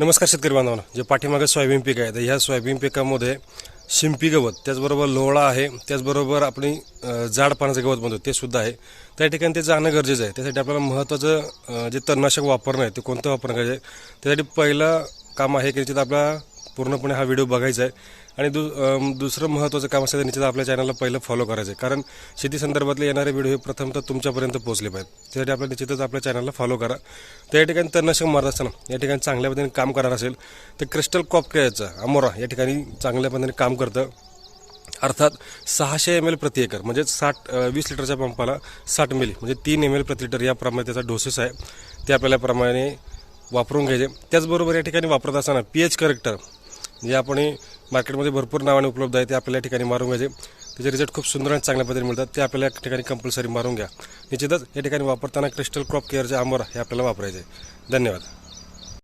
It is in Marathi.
नमस्कार शेतकरी बांधवांनो, जे पाठीमागे सोयाबीन पीक आहे तर ह्या सोयाबीन पिकामध्ये शिंपी गवत, त्याचबरोबर लोळा आहे, त्याचबरोबर आपली जाड पानाचं गवत म्हणतो ते सुद्धा आहे. त्या ठिकाणी ते जाणं गरजेचं आहे. त्यासाठी आपल्याला महत्त्वाचं जे तणनाशक वापरणं आहे ते कोणतं वापरणं गरजेचं आहे. त्यासाठी पहिलं काम आहे की निश्चित आपला पूर्णपणे हा व्हिडिओ बघायचा आहे. आणि दुसरं महत्त्वाचं काम असेल तर निश्चित आपल्या चॅनलला पहिलं फॉलो करायचं आहे, कारण शेती संदर्भातले येणारे व्हिडिओ हे प्रथमतः तुमच्यापर्यंत पोहोचले पाहिजेत. त्यासाठी आपल्याला निश्चितच आपल्या चॅनलला फॉलो करा. तर या ठिकाणी तणनाशक मारत असताना या ठिकाणी चांगल्या पद्धतीने काम करणार असेल तर क्रिस्टल क्रॉप केअरचं अमोरा या ठिकाणी चांगल्या पद्धतीने काम करतं. अर्थात 600 ml प्रति एकर म्हणजे 20 लिटरच्या पंपाला 60 मिली म्हणजे 3 ml प्रति लिटर याप्रमाणे त्याचा डोसेस आहे, ते आपल्याला प्रमाणे वापरून घ्यायचे. त्याचबरोबर या ठिकाणी वापरत असताना पीएच करेक्टर जे आपण मार्केटमध्ये भरपूर नावाने उपलब्ध आहे ते आपल्याला या ठिकाणी मारून घ्यायचे. त्याचे रिझल्ट खूप सुंदर आणि चांगल्या पद्धतीने मिळतात, ते आपल्याला या ठिकाणी कंपल्सरी मारून घ्या. निश्चितच या ठिकाणी वापरताना क्रिस्टल क्रॉप केअरचे अमोरा हे आपल्याला वापरायचे. धन्यवाद.